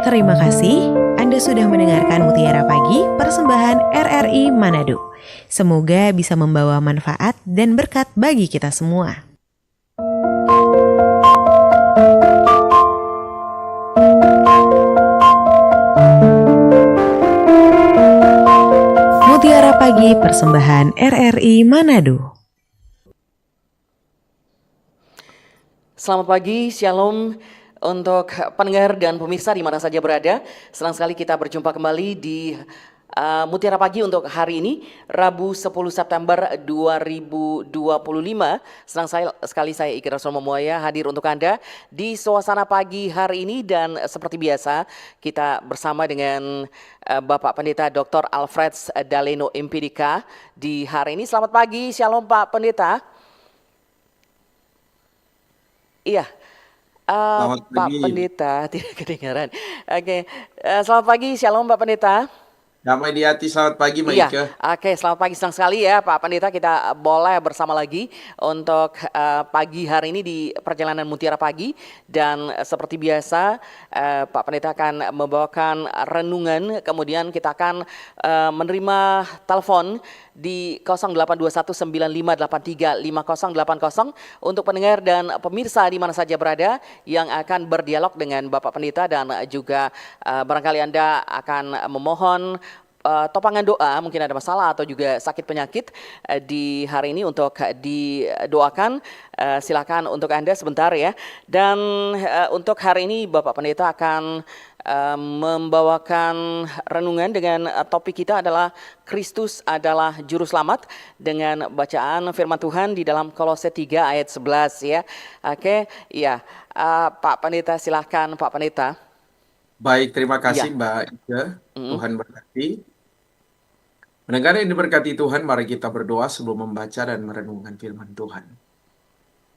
Terima kasih Anda sudah mendengarkan Mutiara Pagi persembahan RRI Manado. Semoga bisa membawa manfaat dan berkat bagi kita semua. Mutiara Pagi persembahan RRI Manado. Selamat pagi, Shalom untuk pendengar dan pemirsa di mana saja berada. Senang sekali kita berjumpa kembali di Mutiara Pagi untuk hari ini, Rabu 10 September 2025. Senang sekali saya Iki Rasul Memuaya hadir untuk Anda di suasana pagi hari ini, dan seperti biasa kita bersama dengan Bapak Pendeta Dr. Alfred Daleno MPDK di hari ini. Selamat pagi, Shalom Pak Pendeta. Iya, Selamat Pak pagi. Pendeta tidak kedengaran. Oke, selamat pagi, Shalom Pak Pendeta. Damai di hati, selamat pagi Mbak Iya, Ike. oke, selamat pagi, senang sekali ya Pak Pendeta kita boleh bersama lagi untuk pagi hari ini di perjalanan Mutiara Pagi. Dan seperti biasa Pak Pendeta akan membawakan renungan, kemudian kita akan menerima telepon di 082195835080 untuk pendengar dan pemirsa di mana saja berada yang akan berdialog dengan Bapak Pendeta, dan juga barangkali Anda akan memohon topangan doa, mungkin ada masalah atau juga sakit penyakit di hari ini untuk didoakan. Silakan untuk Anda sebentar ya. Dan untuk hari ini Bapak Pendeta akan membawakan renungan dengan topik kita adalah Kristus adalah Juru Selamat, dengan bacaan firman Tuhan di dalam Kolose 3 ayat 11 ya. Oke, ya Pak Pendeta, silakan Pak Pendeta. Baik, terima kasih Ya. Mbak Ike. Tuhan berkati. Pendengar yang diberkati Tuhan, mari kita berdoa sebelum membaca dan merenungkan firman Tuhan.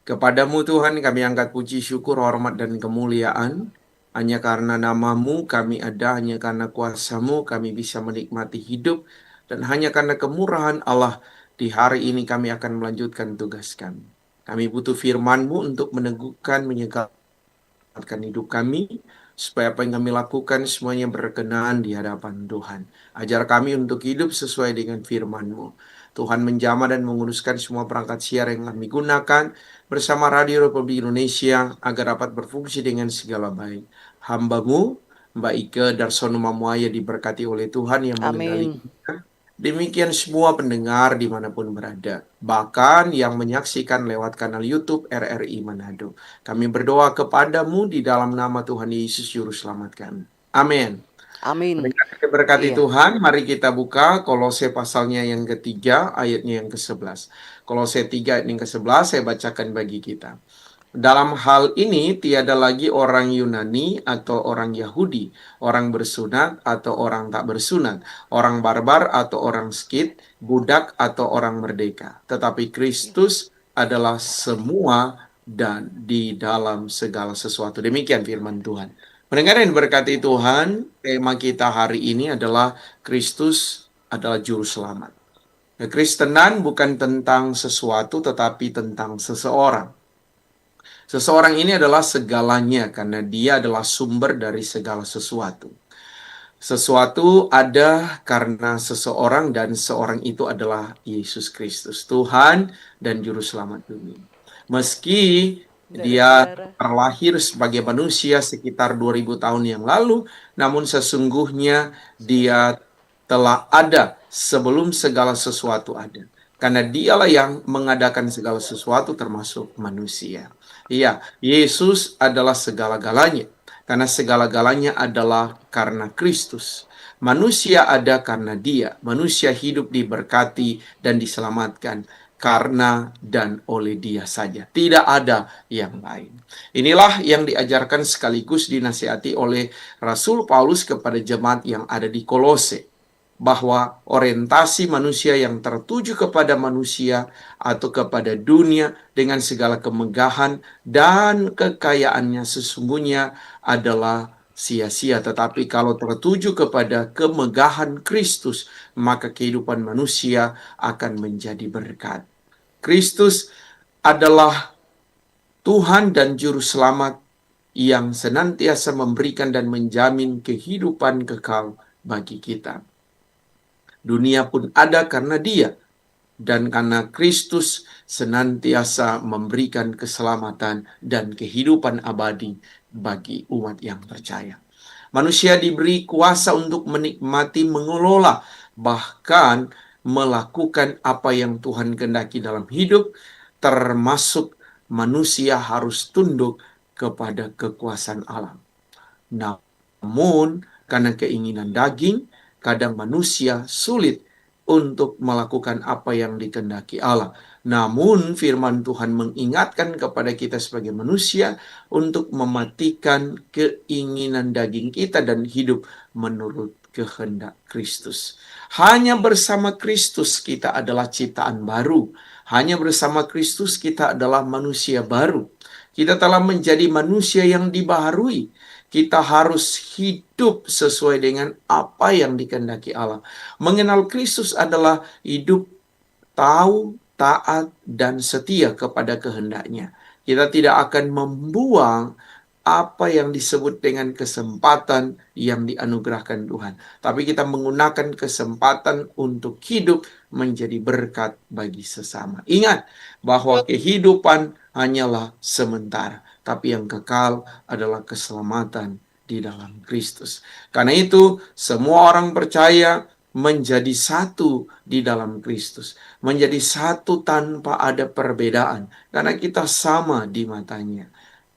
Kepadamu Tuhan kami angkat puji, syukur, hormat, dan kemuliaan. Hanya karena namamu kami ada, hanya karena kuasamu kami bisa menikmati hidup, dan hanya karena kemurahan Allah di hari ini kami akan melanjutkan tugas kami. Kami butuh firman-Mu untuk meneguhkan, menyegarkan hidup kami, supaya apa yang kami lakukan semuanya berkenan di hadapan Tuhan. Ajar kami untuk hidup sesuai dengan firman-Mu. Tuhan menjamah dan menguruskan semua perangkat siar yang kami gunakan bersama Radio Republik Indonesia agar dapat berfungsi dengan segala baik. Hamba-Mu, Mbak Ike Darsono Mamuaya, diberkati oleh Tuhan yang mengendalikan. Demikian semua pendengar dimanapun berada, bahkan yang menyaksikan lewat kanal YouTube RRI Manado. Kami berdoa kepadamu di dalam nama Tuhan Yesus Juru Selamat kami. Amin. Amin. Berkati Tuhan, mari kita buka Kolose pasalnya yang ketiga, ayatnya yang ke-11. Kolose 3 ayat yang ke-11 saya bacakan bagi kita. Dalam hal ini tiada lagi orang Yunani atau orang Yahudi, orang bersunat atau orang tak bersunat, orang barbar atau orang Skit, budak atau orang merdeka. Tetapi Kristus adalah semua dan di dalam segala sesuatu. Demikian firman Tuhan. Pendengar yang diberkati Tuhan, tema kita hari ini adalah Kristus adalah Juru Selamat. Kekristenan bukan tentang sesuatu tetapi tentang seseorang. Seseorang ini adalah segalanya karena dia adalah sumber dari segala sesuatu. Sesuatu ada karena seseorang, dan seorang itu adalah Yesus Kristus, Tuhan dan Juru Selamat dunia. Meski dia terlahir sebagai manusia sekitar 2000 tahun yang lalu, namun sesungguhnya dia telah ada sebelum segala sesuatu ada. Karena dialah yang mengadakan segala sesuatu termasuk manusia. Iya, Yesus adalah segala-galanya. Karena segala-galanya adalah karena Kristus. Manusia ada karena Dia. Manusia hidup diberkati dan diselamatkan karena dan oleh Dia saja. Tidak ada yang lain. Inilah yang diajarkan sekaligus dinasihati oleh Rasul Paulus kepada jemaat yang ada di Kolose, bahwa orientasi manusia yang tertuju kepada manusia atau kepada dunia dengan segala kemegahan dan kekayaannya sesungguhnya adalah sia-sia. Tetapi kalau tertuju kepada kemegahan Kristus, maka kehidupan manusia akan menjadi berkat. Kristus adalah Tuhan dan Juru Selamat yang senantiasa memberikan dan menjamin kehidupan kekal bagi kita. Dunia pun ada karena Dia, dan karena Kristus senantiasa memberikan keselamatan dan kehidupan abadi bagi umat yang percaya. Manusia diberi kuasa untuk menikmati, mengelola, bahkan melakukan apa yang Tuhan kehendaki dalam hidup, termasuk manusia harus tunduk kepada kekuasaan alam. Namun, karena keinginan daging, kadang manusia sulit untuk melakukan apa yang dikehendaki Allah. Namun, firman Tuhan mengingatkan kepada kita sebagai manusia untuk mematikan keinginan daging kita dan hidup menurut kehendak Kristus. Hanya bersama Kristus kita adalah ciptaan baru. Hanya bersama Kristus kita adalah manusia baru. Kita telah menjadi manusia yang dibaharui. Kita harus hidup sesuai dengan apa yang dikehendaki Allah. Mengenal Kristus adalah hidup tahu, taat, dan setia kepada kehendaknya. Kita tidak akan membuang apa yang disebut dengan kesempatan yang dianugerahkan Tuhan. Tapi kita menggunakan kesempatan untuk hidup menjadi berkat bagi sesama. Ingat bahwa kehidupan hanyalah sementara, tapi yang kekal adalah keselamatan di dalam Kristus. Karena itu, semua orang percaya menjadi satu di dalam Kristus, menjadi satu tanpa ada perbedaan, karena kita sama di matanya.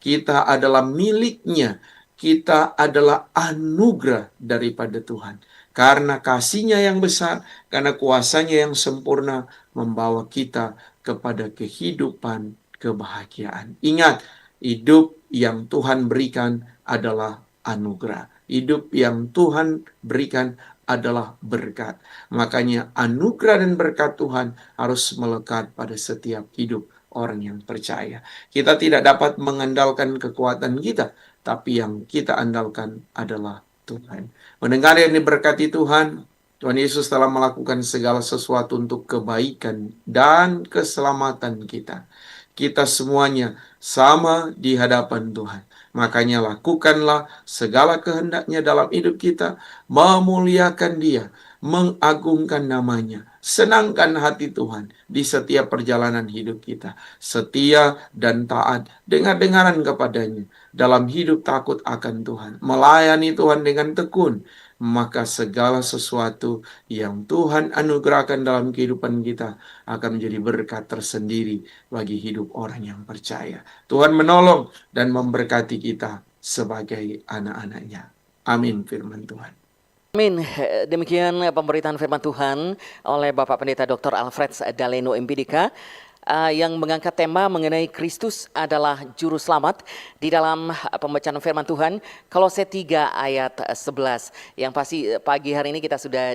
Kita adalah miliknya, kita adalah anugerah daripada Tuhan. Karena kasih-Nya yang besar, karena kuasa-Nya yang sempurna, membawa kita kepada kehidupan kebahagiaan. Ingat, hidup yang Tuhan berikan adalah anugerah. Hidup yang Tuhan berikan adalah berkat. Makanya anugerah dan berkat Tuhan harus melekat pada setiap hidup orang yang percaya. Kita tidak dapat mengandalkan kekuatan kita, tapi yang kita andalkan adalah Tuhan. Mendengar yang diberkati Tuhan, Tuhan Yesus telah melakukan segala sesuatu untuk kebaikan dan keselamatan kita. Kita semuanya sama di hadapan Tuhan. Makanya lakukanlah segala kehendaknya dalam hidup kita, memuliakan Dia, mengagungkan namanya. Senangkan hati Tuhan di setiap perjalanan hidup kita. Setia dan taat, dengar-dengaran kepadanya. Dalam hidup takut akan Tuhan. Melayani Tuhan dengan tekun. Maka segala sesuatu yang Tuhan anugerahkan dalam kehidupan kita akan menjadi berkat tersendiri bagi hidup orang yang percaya. Tuhan menolong dan memberkati kita sebagai anak-anak-Nya. Amin firman Tuhan. Amin. Demikian pemberitaan firman Tuhan oleh Bapak Pendeta Dr. Alfred Daleno MPDK yang mengangkat tema mengenai Kristus adalah juru selamat di dalam pembacaan firman Tuhan Kolose 3 ayat 11. Yang pasti pagi hari ini kita sudah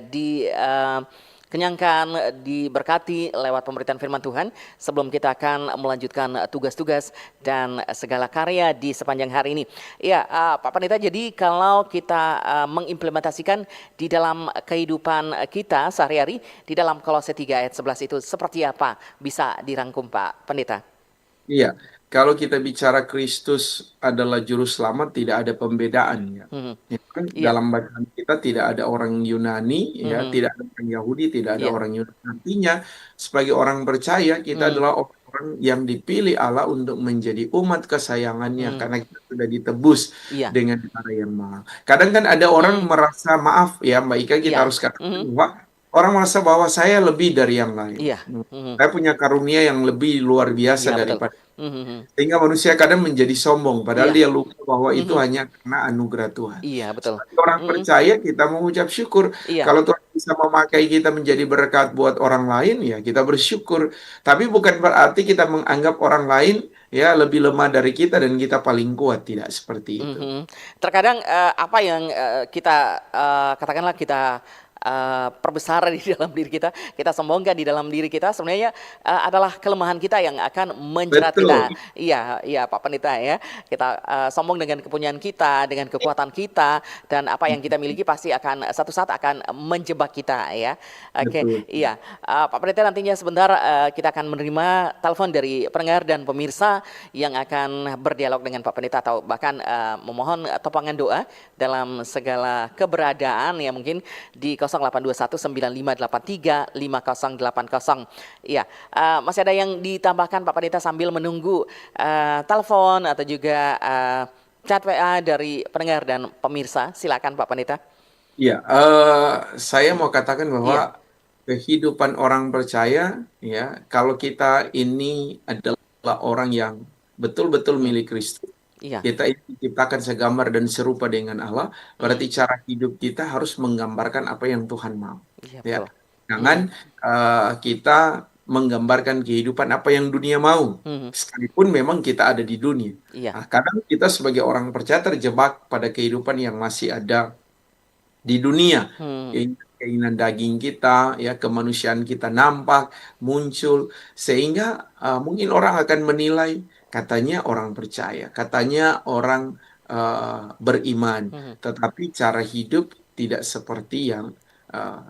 kenyangkan, diberkati lewat pemberitaan firman Tuhan. Sebelum kita akan melanjutkan tugas-tugas dan segala karya di sepanjang hari ini. Ya, Pak Pendeta, jadi kalau kita mengimplementasikan di dalam kehidupan kita sehari-hari, di dalam Kolose 3 ayat 11 itu seperti apa? Bisa dirangkum Pak Pendeta? Iya, kalau kita bicara Kristus adalah juru selamat, tidak ada pembedaan ya. Ya kan? Iya. Dalam bacaan kita tidak ada orang Yunani, ya, tidak ada orang Yahudi, tidak ada Iya. orang Yunani. Artinya, sebagai orang percaya, kita adalah orang yang dipilih Allah untuk menjadi umat kesayangannya, karena kita sudah ditebus Iya. dengan cara yang mahal. Kadang kan ada orang merasa, maaf ya Mbak Ika, kita Iya. harus katakan bahwa orang merasa bahwa saya lebih dari yang lain. Iya. Saya punya karunia yang lebih luar biasa Iya, betul. daripada. Sehingga manusia kadang menjadi sombong, padahal dia lupa bahwa itu hanya karena anugerah Tuhan. Iya, betul. Sebagai orang percaya, kita mengucap syukur. Iya. Kalau Tuhan bisa memakai kita menjadi berkat buat orang lain, ya kita bersyukur. Tapi bukan berarti kita menganggap orang lain ya lebih lemah dari kita dan kita paling kuat, tidak seperti itu. Terkadang apa yang kita katakanlah kita perbesar di dalam diri kita sombongkan di dalam diri kita, sebenarnya adalah kelemahan kita yang akan menjerat kita. Betul. Iya, iya Pak Pendeta ya. Kita sombong dengan kepunyaan kita, dengan kekuatan kita, dan apa yang kita miliki pasti akan satu saat akan menjebak kita ya. Oke, Betul. iya. Pak Pendeta, nantinya sebentar kita akan menerima telepon dari pendengar dan pemirsa yang akan berdialog dengan Pak Pendeta atau bahkan memohon topangan doa dalam segala keberadaan ya, mungkin di 0821 9583 5080. Iya, masih ada yang ditambahkan Pak Pendeta sambil menunggu telepon atau juga chat WA dari pendengar dan pemirsa. Silakan Pak Pendeta. Iya, saya mau katakan Iya, bahwa kehidupan orang percaya, ya, kalau kita ini adalah orang yang betul-betul milik Kristus, iya, kita ini diciptakan segambar dan serupa dengan Allah, berarti cara hidup kita harus menggambarkan apa yang Tuhan mau. iya Ya, betul. jangan kita menggambarkan kehidupan apa yang dunia mau, sekalipun memang kita ada di dunia. Iya, Nah, kadang kita sebagai orang percaya terjebak pada kehidupan yang masih ada di dunia. Keinginan daging kita, ya, kemanusiaan kita nampak, muncul, sehingga mungkin orang akan menilai, katanya orang percaya, katanya orang beriman, tetapi cara hidup tidak seperti yang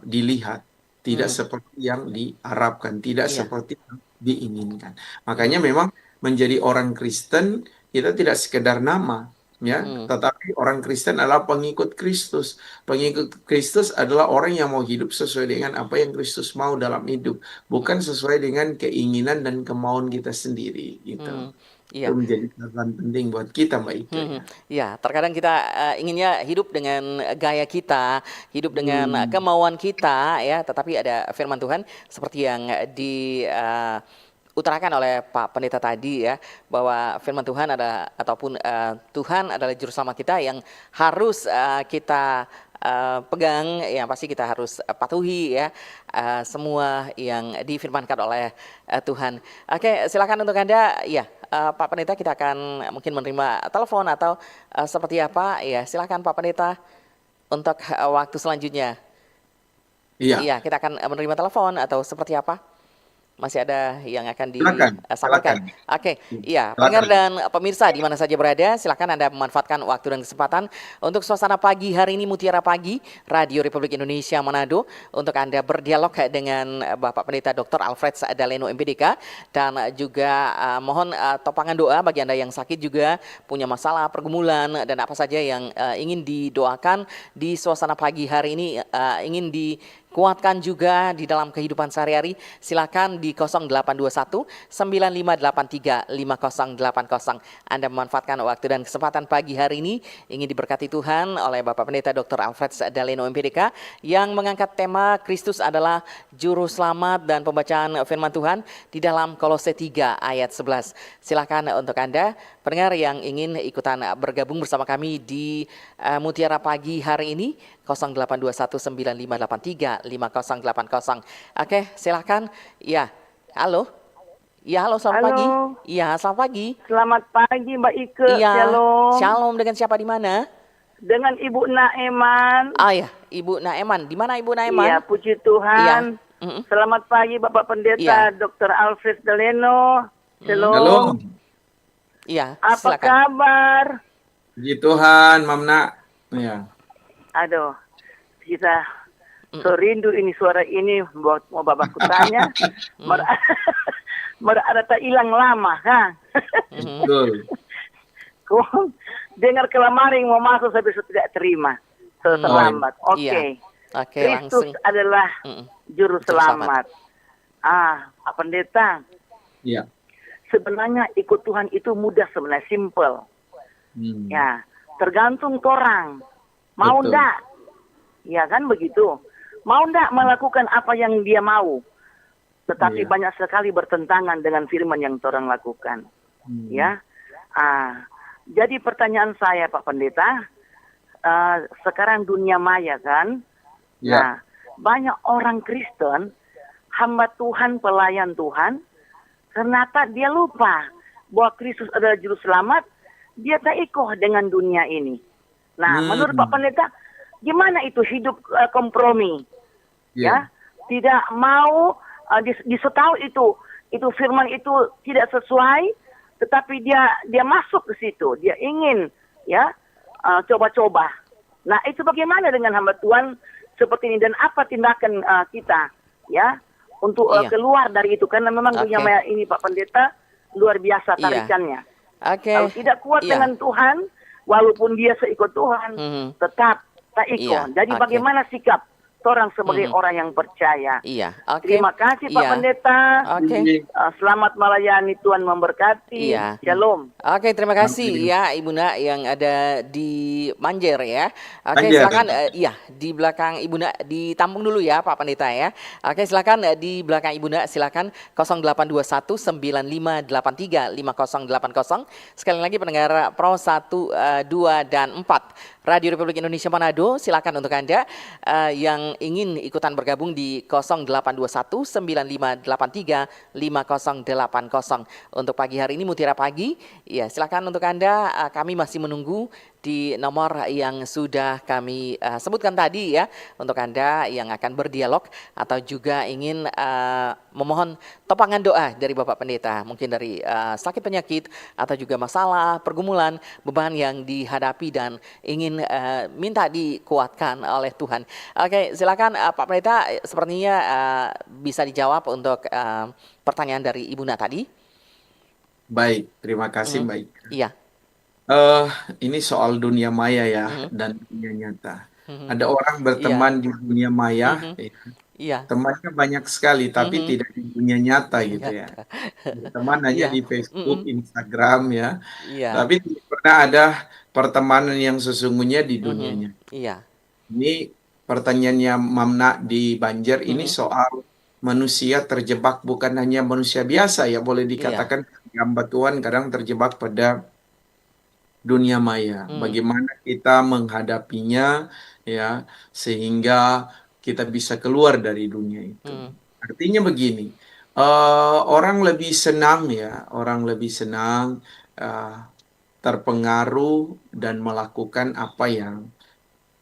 dilihat, tidak seperti yang diharapkan, tidak iya, seperti yang diinginkan. Makanya memang menjadi orang Kristen kita tidak sekedar nama, ya, tetapi orang Kristen adalah pengikut Kristus. Pengikut Kristus adalah orang yang mau hidup sesuai dengan apa yang Kristus mau dalam hidup, bukan sesuai dengan keinginan dan kemauan kita sendiri, gitu. iya. Itu menjadi catatan penting buat kita, Mbak Ike, ya. Ya, terkadang kita inginnya hidup dengan gaya kita, hidup dengan Hmm, kemauan kita ya, tetapi ada firman Tuhan seperti yang diutarakan oleh Pak Pendeta tadi ya, bahwa firman Tuhan ada ataupun Tuhan adalah juru selamat kita yang harus kita pegang, yang pasti kita harus patuhi ya, semua yang difirmankan oleh Tuhan. Oke, silakan untuk Anda ya, Pak Pendeta, kita akan mungkin menerima telepon atau seperti apa ya, silakan Pak Pendeta untuk waktu selanjutnya. iya, Iya, kita akan menerima telepon atau seperti apa? Masih ada yang akan silakan, disampaikan. silakan. Oke, iya, pendengar Silakan. dan pemirsa di mana saja berada, silakan Anda memanfaatkan waktu dan kesempatan untuk suasana pagi hari ini, Mutiara Pagi, Radio Republik Indonesia Manado, untuk Anda berdialog dengan Bapak Pendeta Dr. Alfred Daleno MPDK, dan juga mohon topangan doa bagi Anda yang sakit juga, punya masalah, pergumulan, dan apa saja yang ingin didoakan di suasana pagi hari ini, ingin kuatkan juga di dalam kehidupan sehari-hari, silakan di 0821 9583 5080. Anda memanfaatkan waktu dan kesempatan pagi hari ini, ingin diberkati Tuhan oleh Bapak Pendeta Dr. Alfred Daleno MPDK yang mengangkat tema Kristus adalah Juru Selamat dan pembacaan firman Tuhan di dalam Kolose 3 ayat 11. Silakan untuk Anda pendengar yang ingin ikutan bergabung bersama kami di Mutiara Pagi hari ini, 0821 9583 5080. Oke, silakan. Ya, halo. Ya, halo, selamat pagi. Halo, Iya, selamat pagi. selamat pagi Mbak Ike. Iya, Shalom. shalom, dengan siapa di mana? Dengan Ibu Naeman. Ah ya, Ibu Naeman. Di mana Ibu Iya, Naeman? puji Iya. Tuhan. Mm-mm. Selamat pagi Bapak Pendeta Iya. Dr. Alfred Daleno. Halo, Shalom. Iya, Apa silakan. kabar? puji Tuhan, Mamna. Ya, Aduh, kita so rindu ini suara ini mau babakku tanya. Berada tak hilang lama, kan? betul. Kau dengar kelamaring mau masuk tapi saya tidak terima. Terlambat. Oke. Iya. Oke, Kristus langsung. adalah Juru juru selamat. selamat. Pak Pendeta, Ya. sebenarnya ikut Tuhan itu mudah sebenarnya, simple. Hmm. Ya, tergantung orang. Mau Betul. ndak? Ya kan begitu. Mau ndak melakukan apa yang dia mau? Tetapi Iya. banyak sekali bertentangan dengan firman yang orang lakukan. Hmm. Ya. Jadi pertanyaan saya Pak Pendeta, sekarang dunia maya kan? Ya. Nah, banyak orang Kristen, hamba Tuhan, pelayan Tuhan, ternyata dia lupa bahwa Kristus adalah juru selamat, dia tak ikoh dengan dunia ini. Nah, menurut Pak Pendeta, gimana itu hidup kompromi Ya. tidak mau disetau itu firman itu tidak sesuai, tetapi dia masuk ke situ, dia ingin coba-coba. Nah, itu bagaimana dengan hamba Tuhan seperti ini dan apa tindakan kita untuk Iya. keluar dari itu, karena memang Oke. dunia maya ini Pak Pendeta luar biasa Iya. tarikannya. Oke. Kalau tidak kuat Iya. dengan Tuhan, walaupun dia seikut Tuhan, tetap tak ikut. Iya, Jadi oke. bagaimana sikap orang sebagai orang yang percaya? Iya, oke. Terima kasih Pak Iya. Pendeta. Oke. Selamat melayani, Tuhan memberkati. Iya. Shalom. Oke, terima kasih ya Ibu Nak yang ada di Manjer ya. Oke, Banjar. silakan iya di belakang Ibu Nak ditampung dulu ya Pak Pendeta ya. Oke, silakan di belakang Ibu Nak silakan 0821 9583 5080. Sekali lagi pendengar Pro 1 2 dan 4 Radio Republik Indonesia Manado, silakan untuk Anda yang ingin ikutan bergabung di 0821 9583 5080. Untuk pagi hari ini Mutiara Pagi, ya silakan untuk Anda, kami masih menunggu di nomor yang sudah kami sebutkan tadi ya, untuk Anda yang akan berdialog atau juga ingin memohon topangan doa dari Bapak Pendeta, mungkin dari sakit penyakit atau juga masalah, pergumulan, beban yang dihadapi dan ingin minta dikuatkan oleh Tuhan. Oke, silakan Pak Pendeta, sepertinya bisa dijawab untuk pertanyaan dari Ibu Nak tadi. Baik, terima kasih Mbak Ika. Iya. Ini soal dunia maya ya dan dunia nyata. Ada orang Iya. berteman di dunia maya, Iya. temannya banyak sekali tapi tidak di dunia nyata gitu ya. Teman hanya Iya. di Facebook, Instagram ya. Iya. Tapi tidak pernah ada pertemanan yang sesungguhnya di dunianya. Iya. Ini pertanyaannya Mamna di Banjar ini soal manusia terjebak, bukan hanya manusia biasa ya, boleh dikatakan hamba Tuhan kadang terjebak pada dunia maya. Bagaimana kita menghadapinya ya sehingga kita bisa keluar dari dunia itu. Artinya begini, orang lebih senang terpengaruh dan melakukan apa yang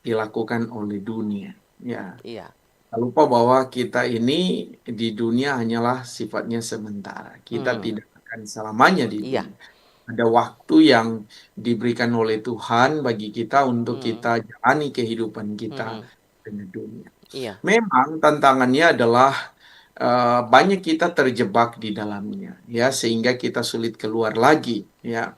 dilakukan oleh dunia. Ya, Iya. lupa bahwa kita ini di dunia hanyalah sifatnya sementara. Kita tidak akan selamanya di dunia. Ada waktu yang diberikan oleh Tuhan bagi kita untuk kita jalani kehidupan kita dengan dunia. Iya. Memang tantangannya adalah banyak kita terjebak di dalamnya, ya, sehingga kita sulit keluar lagi, ya.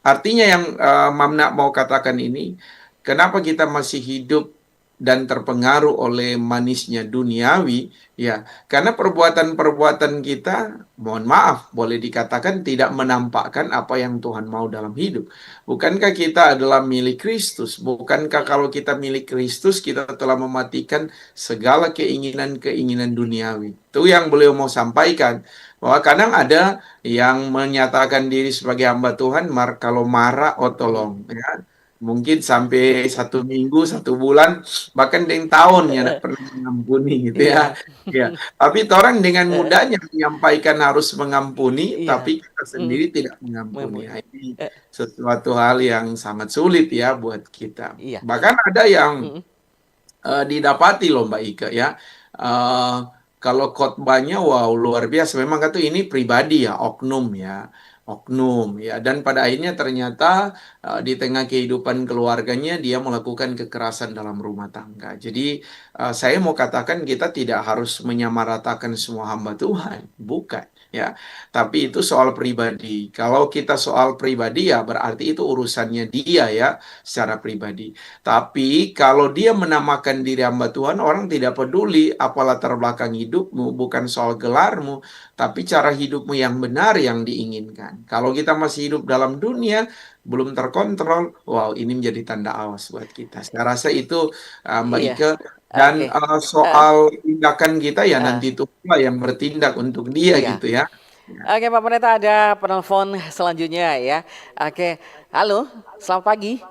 Artinya yang Mamna mau katakan ini, kenapa kita masih hidup dan terpengaruh oleh manisnya duniawi, ya, karena perbuatan-perbuatan kita, mohon maaf, boleh dikatakan tidak menampakkan apa yang Tuhan mau dalam hidup. Bukankah kita adalah milik Kristus? Bukankah kalau kita milik Kristus, kita telah mematikan segala keinginan-keinginan duniawi? Itu yang beliau mau sampaikan. Bahwa kadang ada yang menyatakan diri sebagai hamba Tuhan, kalau marah, oh tolong, ya. Mungkin sampai 1 minggu, 1 bulan, bahkan dengan tahun ya tidak pernah mengampuni gitu ya. Ya. Tapi orang dengan mudahnya menyampaikan harus mengampuni, tapi kita sendiri tidak mengampuni. Nah, ini sesuatu hal yang sangat sulit ya buat kita. Bahkan ada yang didapati loh Mbak Ika ya. Kalau khotbahnya wow luar biasa. Memang kata ini pribadi ya, oknum ya. Dan pada akhirnya ternyata di tengah kehidupan keluarganya dia melakukan kekerasan dalam rumah tangga. Jadi saya mau katakan kita tidak harus menyamaratakan semua hamba Tuhan, bukan ya. Tapi itu soal pribadi. Kalau kita soal pribadi ya berarti itu urusannya dia ya secara pribadi. Tapi kalau dia menamakan diri hamba Tuhan, orang tidak peduli apa latar belakang hidupmu, bukan soal gelarmu, tapi cara hidupmu yang benar yang diinginkan. Kalau kita masih hidup dalam dunia, belum terkontrol, wow ini menjadi tanda awas buat kita. Saya rasa itu Mbak Ike. Dan soal tindakan kita ya nanti Tuhan yang bertindak untuk dia gitu ya. Oke Pak Pendeta, ada penelpon selanjutnya ya. Oke, halo, selamat pagi.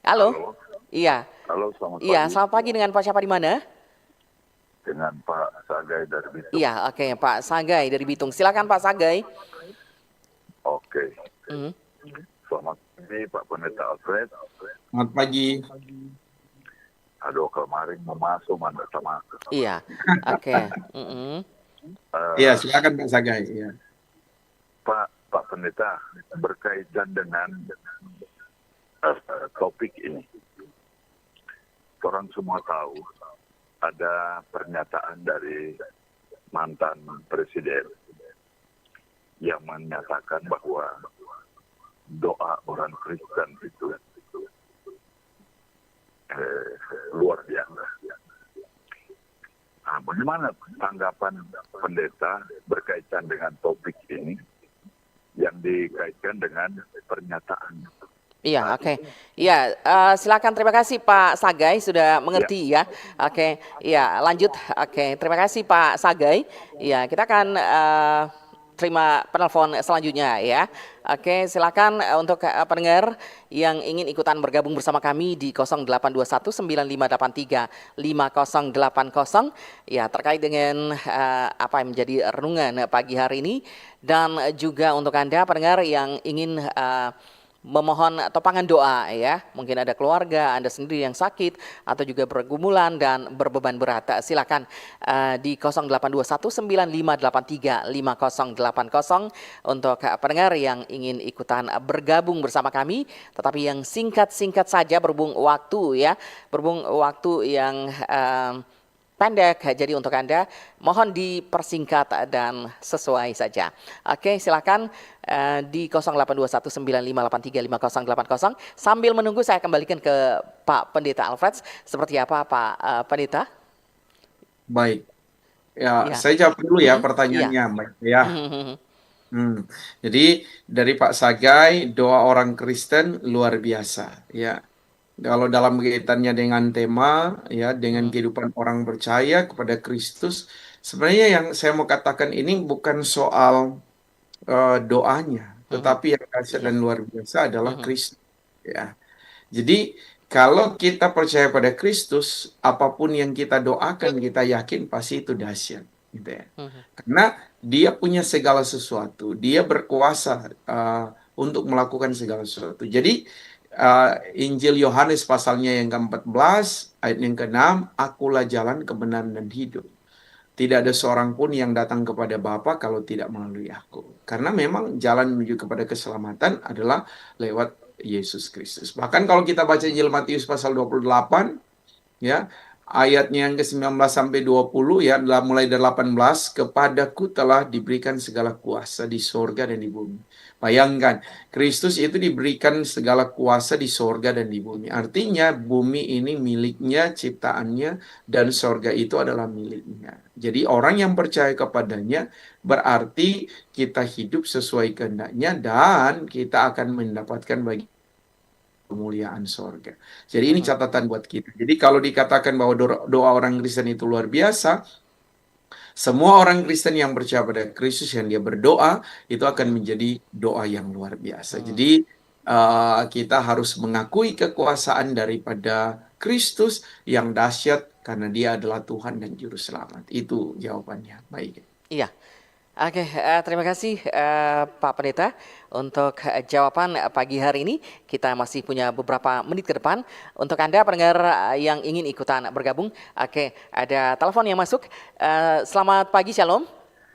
Halo. Iya. Halo, selamat pagi. Iya, selamat pagi, dengan Pak siapa di mana? Dengan Pak Sagai dari Bitung. Iya, oke, Pak Sagai dari Bitung. Silakan Pak Sagai. Oke. Selamat pagi Pak Pendeta Alfred. Selamat pagi. Aduh, kemarin mau masuk mana sama Iya, oke. Mm-mm. Ya, silakan Pak Sagai. Ya. Pak Pendeta berkaitan dengan topik ini. Orang semua tahu ada pernyataan dari mantan presiden yang menyatakan bahwa doa orang Kristen itu luar biasa. Nah, bagaimana tanggapan pendeta berkaitan dengan topik ini yang dikaitkan dengan pernyataan? Iya, oke. Iya, silakan, terima kasih Pak Sagai sudah mengerti ya. Oke, iya, lanjut. Oke, terima kasih Pak Sagai. Iya, kita akan terima penelpon selanjutnya ya. Oke, silakan untuk pendengar yang ingin ikutan bergabung bersama kami di 0821 9583 5080 ya, terkait dengan apa yang menjadi renungan pagi hari ini, dan juga untuk Anda pendengar yang ingin memohon topangan doa ya, mungkin ada keluarga Anda sendiri yang sakit atau juga bergumulan dan berbeban berat, silakan di 0821 9583 5080 untuk pendengar yang ingin ikutan bergabung bersama kami, tetapi yang singkat-singkat saja berhubung waktu ya, berhubung waktu yang pendek, jadi untuk Anda mohon dipersingkat dan sesuai saja. Oke, silakan di 082195835080. Sambil menunggu saya kembalikan ke Pak Pendeta Alfred. Seperti apa Pak Pendeta? Baik. Ya, Ya. saya jawab dulu ya Iya. pertanyaannya, Mbak. Ya. Jadi dari Pak Sagai, doa orang Kristen luar biasa. Ya. Kalau dalam kaitannya dengan tema, ya, dengan kehidupan orang percaya kepada Kristus, sebenarnya yang saya mau katakan ini bukan soal doanya, tetapi yang dahsyat dan luar biasa adalah Kristus. Ya. Jadi kalau kita percaya pada Kristus, apapun yang kita doakan, kita yakin pasti itu dahsyat, gitu ya. Karena Dia punya segala sesuatu, Dia berkuasa untuk melakukan segala sesuatu. Jadi Injil Yohanes pasalnya yang ke-14 ayat yang ke-6, akulah jalan kebenaran dan hidup. Tidak ada seorang pun yang datang kepada Bapa kalau tidak melalui aku. Karena memang jalan menuju kepada keselamatan adalah lewat Yesus Kristus. Bahkan kalau kita baca Injil Matius pasal 28 ya, ayatnya yang ke-19 sampai 20 ya, mulai dari 18, kepadaku telah diberikan segala kuasa di sorga dan di bumi. Bayangkan, Kristus itu diberikan segala kuasa di sorga dan di bumi. Artinya bumi ini miliknya, ciptaannya, dan sorga itu adalah miliknya. Jadi orang yang percaya kepadanya berarti kita hidup sesuai kehendaknya dan kita akan mendapatkan bagian kemuliaan sorga. Jadi ini catatan buat kita. Jadi kalau dikatakan bahwa doa orang Kristen itu luar biasa, semua orang Kristen yang percaya pada Kristus yang dia berdoa itu akan menjadi doa yang luar biasa. Jadi kita harus mengakui kekuasaan daripada Kristus yang dahsyat karena Dia adalah Tuhan dan Juru Selamat. Itu jawabannya. Baik. Iya. Oke, terima kasih Pak Pendeta untuk jawaban pagi hari ini. Kita masih punya beberapa menit ke depan untuk Anda pendengar yang ingin ikutan bergabung. Oke, ada telepon yang masuk. Selamat pagi, Shalom.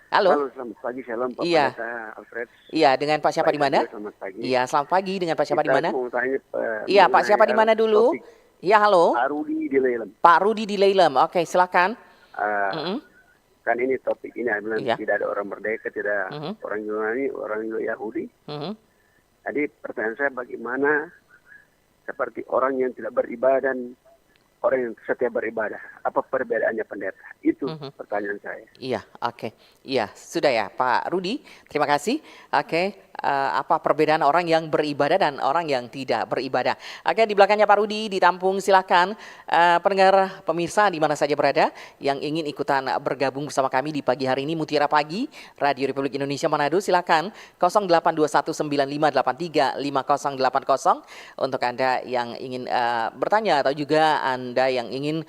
Halo. Selamat pagi, Shalom Pak Iya. Pendeta Alfred. Iya, dengan Pak siapa di mana? Selamat pagi. Iya, selamat pagi, dengan Pak siapa di Kita mana? mau tanya, Iya, Pak siapa di mana dulu? topik Iya, halo. Pak Rudi di Lelem. Pak Rudi di Leilem. Oke, silakan. Kan ini topik ini bilang Iya. tidak ada orang merdeka, tidak orang Yunani, orang Yahudi. Jadi pertanyaan saya, bagaimana seperti orang yang tidak beribadah dan orang yang setia beribadah? Apa perbedaannya pendeta? Itu pertanyaan saya. Iya, oke. Iya, sudah ya Pak Rudi. Terima kasih. Oke, apa perbedaan orang yang beribadah dan orang yang tidak beribadah? Oke, di belakangnya Pak Rudi ditampung, silakan. Pendengar pemirsa di mana saja berada yang ingin ikutan bergabung bersama kami di pagi hari ini, Mutiara Pagi, Radio Republik Indonesia Manado, silakan 082195835080 untuk Anda yang ingin bertanya atau juga Anda yang ingin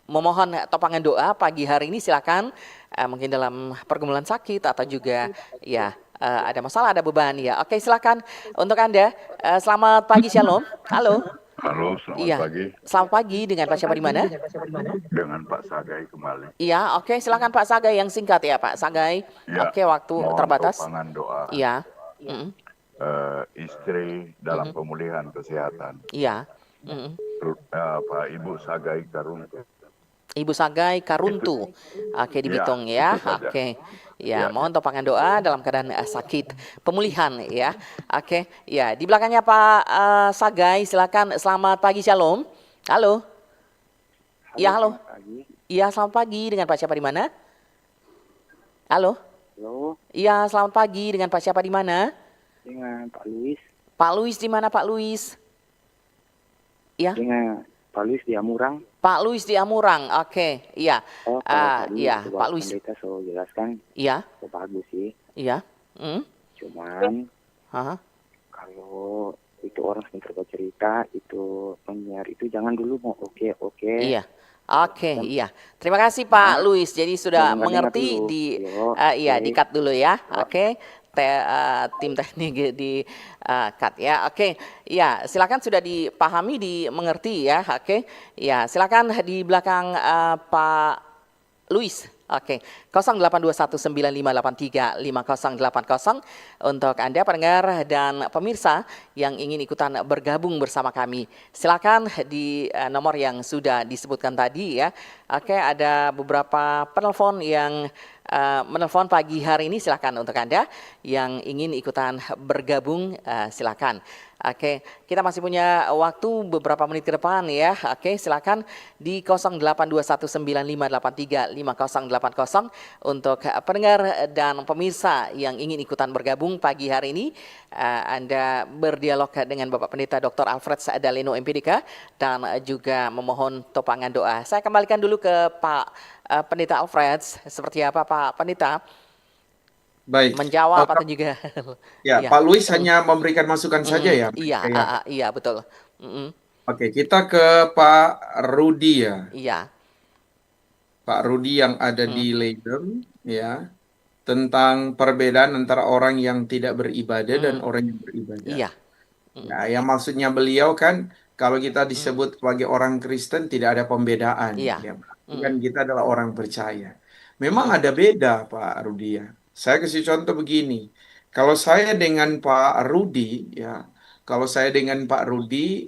memohon topangan doa pagi hari ini, silakan. Mungkin dalam pergumulan sakit atau juga ya ada masalah, ada beban ya. Oke, silakan untuk Anda. Selamat pagi, Shalom. Halo. Halo, selamat Iya. pagi. Selamat pagi dengan Pak siapa di mana? Dengan Pak Sagai kembali. Iya, oke, silakan Pak Sagai yang singkat ya Pak Sagai. Ya, Oke, waktu mohon terbatas. topangan doa Iya. Mm-mm. istri dalam pemulihan kesehatan. Iya. Mm-mm. Pak Ibu Sagai Karuntu. Ibu Sagai Karuntu. Oke, di Ya, Bitung ya. itu saja. Oke. Ya. Ya, mohon topangan doa dalam keadaan sakit pemulihan ya. Oke. Ya, di belakangnya Pak Sagai, silakan. Selamat pagi, Shalom. Halo. Iya, halo. Iya, selamat pagi dengan Pak siapa di mana? Halo. Halo, Iya, selamat pagi dengan Pak siapa di mana? dengan Pak Luis. Pak Luis di mana Pak Luis? Ya, Dengan Pak Luis di Amurang. Pak Luis di Amurang. Oke, iya. Oh, kalau tadi Iya, coba Pak Luis. pendeta so jelaskan, Iya, so bagus sih. iya. Cuman Hah? kalau itu orang yang bercerita, itu penyiar itu jangan dulu mau oke. Iya. Oke, iya. Terima kasih Pak Luis. Jadi sudah Dengar mengerti dulu. di Yo, iya, oke. di-cut dulu ya. Oke. Tim teknik di cut ya. Oke. Ya, silakan sudah dipahami, dimengerti ya. Oke. Ya, silakan di belakang Pak Luis. Oke, 082195835080 untuk Anda pendengar dan pemirsa yang ingin ikutan bergabung bersama kami. Silakan di nomor yang sudah disebutkan tadi ya. Oke, ada beberapa penelpon yang menelpon pagi hari ini. Silakan untuk Anda yang ingin ikutan bergabung, silakan. Oke, kita masih punya waktu beberapa menit ke depan ya. Oke, silakan di 082195835080 untuk pendengar dan pemirsa yang ingin ikutan bergabung pagi hari ini. Anda berdialog dengan Bapak Pendeta Dr. Alfred Daleno MPDK dan juga memohon topangan doa. Saya kembalikan dulu ke Pak Pendeta Alfred. Seperti apa Pak Pendeta? Baik. Menjawab atau juga Ya, Iya. Pak Luis hanya memberikan masukan saja ya. Iya, Ya. iya betul. Oke, kita ke Pak Rudi ya. Iya. Pak Rudi yang ada di Leiden ya, tentang perbedaan antara orang yang tidak beribadah dan orang yang beribadah. Iya. Ya, yang maksudnya beliau kan kalau kita disebut sebagai orang Kristen tidak ada pembedaan. Iya. Ya, kan kita adalah orang percaya. Memang ada beda Pak Rudi ya. Saya kasih contoh begini. Kalau saya dengan Pak Rudi ya,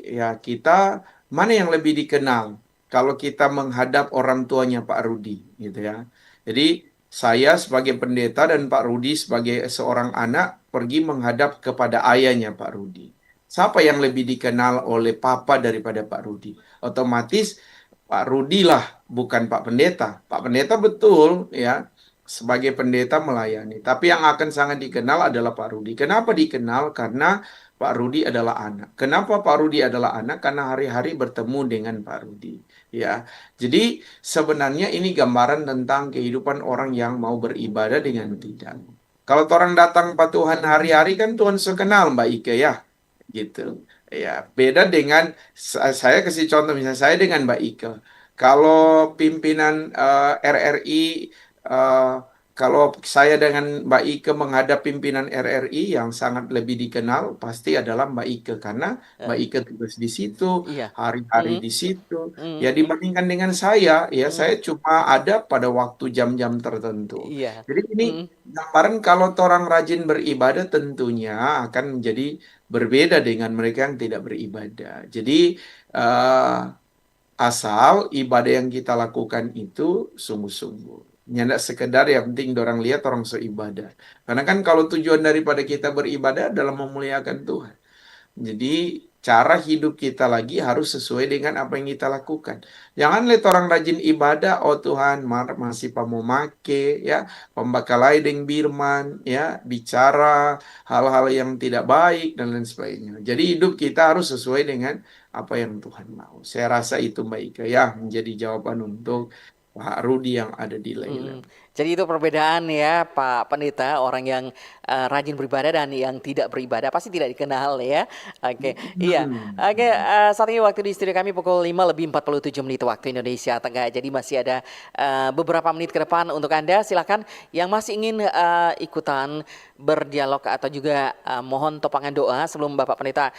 ya kita mana yang lebih dikenal? Kalau kita menghadap orang tuanya Pak Rudi gitu ya. Jadi saya sebagai pendeta dan Pak Rudi sebagai seorang anak pergi menghadap kepada ayahnya Pak Rudi. Siapa yang lebih dikenal oleh papa daripada Pak Rudi? Otomatis Pak Rudi lah, bukan Pak Pendeta. Pak Pendeta betul ya, sebagai pendeta melayani. Tapi yang akan sangat dikenal adalah Pak Rudi. Kenapa dikenal? Karena Pak Rudi adalah anak. Kenapa Pak Rudi adalah anak? Karena hari-hari bertemu dengan Pak Rudi. Ya, jadi sebenarnya ini gambaran tentang kehidupan orang yang mau beribadah dengan tidak. Kalau orang datang Pak Tuhan hari-hari kan Tuhan sekenal Mbak Ike ya, gitu. Ya, beda dengan saya kasih contoh misalnya saya dengan Mbak Ike. Kalau pimpinan RRI kalau saya dengan Mbak Ike menghadap pimpinan RRI yang sangat lebih dikenal pasti adalah Mbak Ike karena Mbak Ike tugas di situ, Iya. hari-hari di situ. Ya dibandingkan dengan saya, ya saya cuma ada pada waktu jam-jam tertentu. Iya. Jadi ini gambaran kalau orang rajin beribadah tentunya akan menjadi berbeda dengan mereka yang tidak beribadah. Jadi asal ibadah yang kita lakukan itu sungguh-sungguh. Nyandak sekedar yang penting orang lihat orang seibadah. Karena kan kalau tujuan daripada kita beribadah adalah memuliakan Tuhan. Jadi cara hidup kita lagi harus sesuai dengan apa yang kita lakukan. Jangan lihat orang rajin ibadah, oh Tuhan masih pamomake, ya, pembakalai deng birman, ya, bicara hal-hal yang tidak baik dan lain sebagainya. Jadi hidup kita harus sesuai dengan apa yang Tuhan mau. Saya rasa itu Mbak Ika ya menjadi jawaban untuk Pak Rudi yang ada di Leiden. Jadi itu perbedaan ya Pak Pendeta, orang yang rajin beribadah dan yang tidak beribadah pasti tidak dikenal ya. Oke, iya. Oke, saat ini waktu di studio kami pukul 5:47 waktu Indonesia Tengah. Jadi masih ada beberapa menit ke depan untuk Anda. Silakan yang masih ingin ikutan berdialog atau juga mohon topangan doa sebelum Bapak Pendeta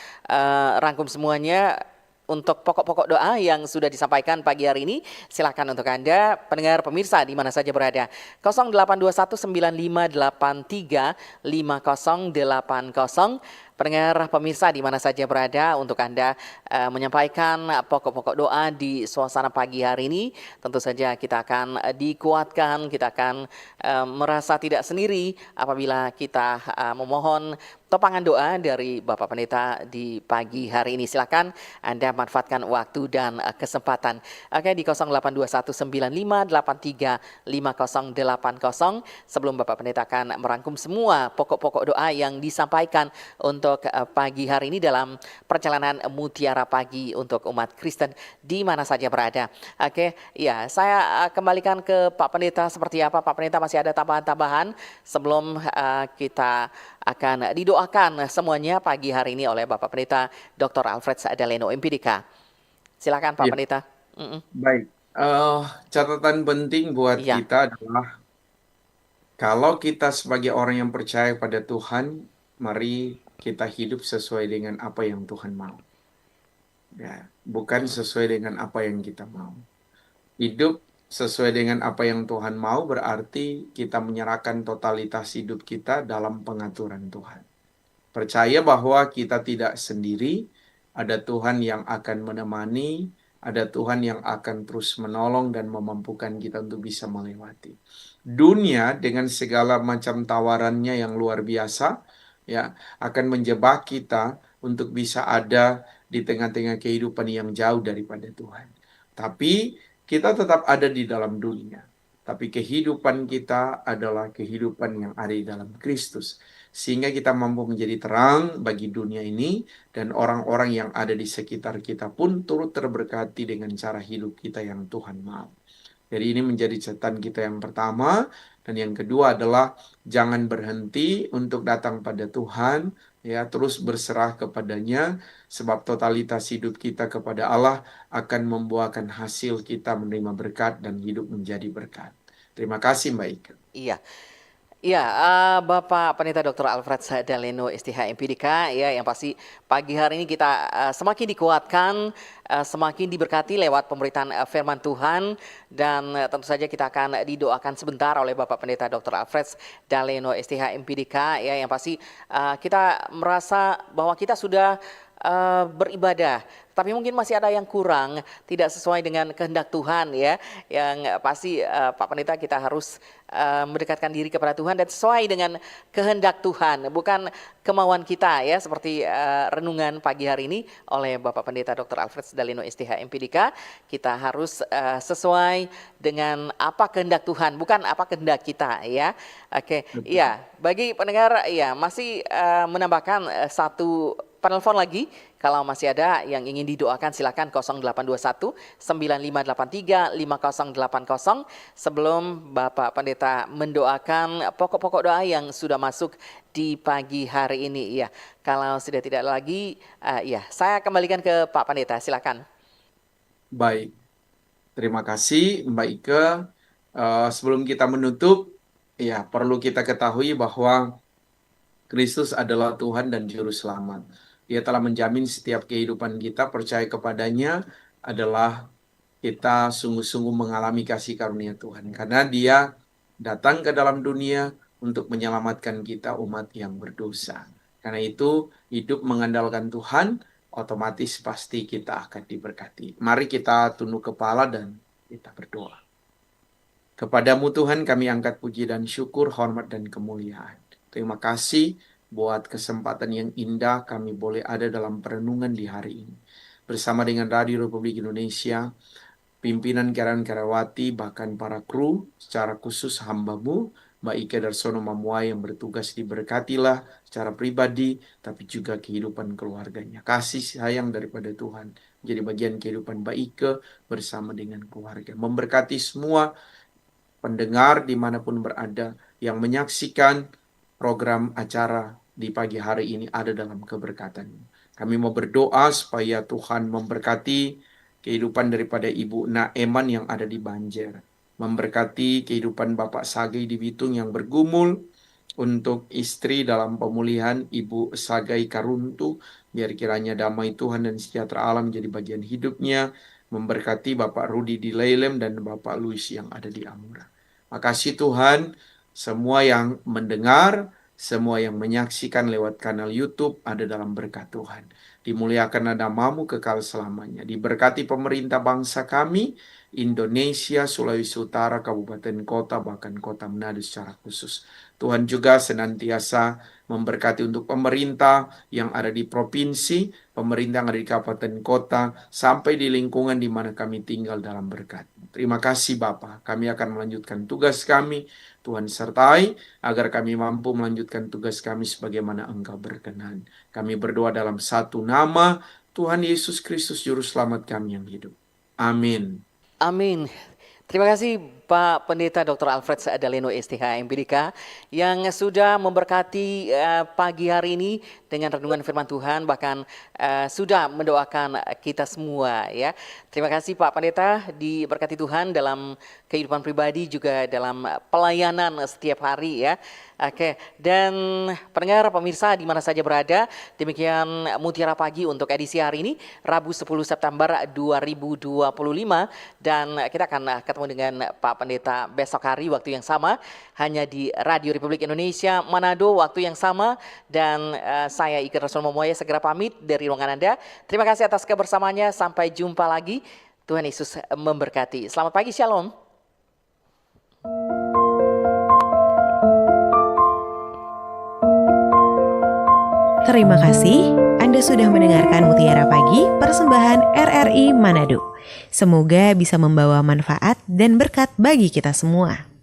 rangkum semuanya. untuk pokok-pokok doa yang sudah disampaikan pagi hari ini. Silakan untuk Anda pendengar pemirsa di mana saja berada. 082195835080. Pendengar pemirsa di mana saja berada, untuk Anda menyampaikan pokok-pokok doa di suasana pagi hari ini. Tentu saja kita akan dikuatkan, kita akan merasa tidak sendiri apabila kita memohon topangan doa dari Bapak Pendeta di pagi hari ini. Silakan Anda manfaatkan waktu dan kesempatan. Oke, di 082195835080. Sebelum Bapak Pendeta akan merangkum semua pokok-pokok doa yang disampaikan untuk pagi hari ini dalam perjalanan Mutiara Pagi untuk umat Kristen di mana saja berada. Oke, ya, saya kembalikan ke Pak Pendeta. Seperti apa Pak Pendeta, masih ada tambahan-tambahan sebelum kita akan didoakan semuanya pagi hari ini oleh Bapak Pendeta Dr. Alfred Daleno MPDK. Silakan Pak Pendeta. Baik, catatan penting buat kita adalah kalau kita sebagai orang yang percaya pada Tuhan, mari kita hidup sesuai dengan apa yang Tuhan mau. Ya, bukan sesuai dengan apa yang kita mau. Hidup sesuai dengan apa yang Tuhan mau berarti kita menyerahkan totalitas hidup kita dalam pengaturan Tuhan. Percaya bahwa kita tidak sendiri, ada Tuhan yang akan menemani, ada Tuhan yang akan terus menolong dan memampukan kita untuk bisa melewati. Dunia dengan segala macam tawarannya yang luar biasa, ya, akan menjebak kita untuk bisa ada di tengah-tengah kehidupan yang jauh daripada Tuhan. Tapi kita tetap ada di dalam dunia. Tapi kehidupan kita adalah kehidupan yang ada di dalam Kristus. Sehingga kita mampu menjadi terang bagi dunia ini, dan orang-orang yang ada di sekitar kita pun turut terberkati dengan cara hidup kita yang Tuhan mau. Jadi ini menjadi catatan kita yang pertama. Dan yang kedua adalah jangan berhenti untuk datang pada Tuhan, ya, terus berserah kepadanya, sebab totalitas hidup kita kepada Allah akan membuahkan hasil kita menerima berkat dan hidup menjadi berkat. Terima kasih Mbak Ika. Iya. Ya, Bapak Pendeta Dr. Alfred Daleno STH MPDK, ya, yang pasti pagi hari ini kita semakin dikuatkan, semakin diberkati lewat pemberitaan firman Tuhan, dan tentu saja kita akan didoakan sebentar oleh Bapak Pendeta Dr. Alfred Daleno STH MPDK, ya, yang pasti kita merasa bahwa kita sudah beribadah, tapi mungkin masih ada yang kurang, tidak sesuai dengan kehendak Tuhan, ya. Yang pasti Pak Pendeta, kita harus mendekatkan diri kepada Tuhan dan sesuai dengan kehendak Tuhan, bukan kemauan kita, ya, seperti renungan pagi hari ini oleh Bapak Pendeta Dr. Alfred Daleno STH MPDK. Kita harus sesuai dengan apa kehendak Tuhan, bukan apa kehendak kita, ya. Oke, ya, bagi pendengar, ya, masih menambahkan satu penelpon lagi. Kalau masih ada yang ingin didoakan, silakan 0821 9583 5080 sebelum Bapak Pendeta mendoakan pokok-pokok doa yang sudah masuk di pagi hari ini. Ya, kalau sudah tidak lagi, ya, saya kembalikan ke Pak Pendeta, silakan. Baik, terima kasih Mbak Ika. Sebelum kita menutup, ya, perlu kita ketahui bahwa Kristus adalah Tuhan dan Juru Selamat. Dia telah menjamin setiap kehidupan kita, percaya kepadanya adalah kita sungguh-sungguh mengalami kasih karunia Tuhan. Karena Dia datang ke dalam dunia untuk menyelamatkan kita umat yang berdosa. Karena itu hidup mengandalkan Tuhan, otomatis pasti kita akan diberkati. Mari kita tunduk kepala dan kita berdoa. Kepadamu Tuhan kami angkat puji dan syukur, hormat dan kemuliaan. Terima kasih buat kesempatan yang indah kami boleh ada dalam perenungan di hari ini. Bersama dengan Radio Republik Indonesia, pimpinan Karyawati, bahkan para kru, secara khusus hamba-Mu, Mbak Ika Darsono Mamuai yang bertugas diberkatilah secara pribadi, tapi juga kehidupan keluarganya. Kasih sayang daripada Tuhan menjadi bagian kehidupan Mbak Ika bersama dengan keluarga. Memberkati semua pendengar dimanapun berada yang menyaksikan program acara di pagi hari ini ada dalam keberkatan. Kami mau berdoa supaya Tuhan memberkati kehidupan daripada Ibu Naeman yang ada di Banjar. Memberkati kehidupan Bapak Sage di Bitung yang bergumul. untuk istri dalam pemulihan Ibu Sagai Karuntu. Biar kiranya damai Tuhan dan sejahtera alam menjadi bagian hidupnya. Memberkati Bapak Rudi di Leilem dan Bapak Luis yang ada di Amura. Makasih Tuhan, semua yang mendengar, semua yang menyaksikan lewat kanal YouTube ada dalam berkat Tuhan. Dimuliakan namamu kekal selamanya. Diberkati pemerintah bangsa kami, Indonesia, Sulawesi Utara, kabupaten kota, bahkan kota Manado secara khusus. Tuhan juga senantiasa memberkati untuk pemerintah yang ada di provinsi, pemerintah yang ada di kabupaten kota, sampai di lingkungan di mana kami tinggal dalam berkat. Terima kasih Bapa, kami akan melanjutkan tugas kami. Tuhan sertai agar kami mampu melanjutkan tugas kami sebagaimana Engkau berkenan. Kami berdoa dalam satu nama, Tuhan Yesus Kristus Juru Selamat kami yang hidup. Amin. Amin. Terima kasih Pak Pendeta Dr. Alfred Daleno STH MPDK yang sudah memberkati pagi hari ini dengan renungan firman Tuhan, bahkan sudah mendoakan kita semua ya. Terima kasih Pak Pendeta, diberkati Tuhan dalam kehidupan pribadi juga dalam pelayanan setiap hari ya. Oke, dan pendengar pemirsa di mana saja berada, demikian Mutiara Pagi untuk edisi hari ini, Rabu 10 September 2025, dan kita akan ketemu dengan Pak Pendeta besok hari waktu yang sama, hanya di Radio Republik Indonesia Manado waktu yang sama, dan saya Iker Rasul Momoya segera pamit dari ruangan Anda. Terima kasih atas kebersamaannya, sampai jumpa lagi. Tuhan Yesus memberkati. Selamat pagi, Shalom. Terima kasih, Anda sudah mendengarkan Mutiara Pagi, persembahan RRI Manado. Semoga bisa membawa manfaat dan berkat bagi kita semua.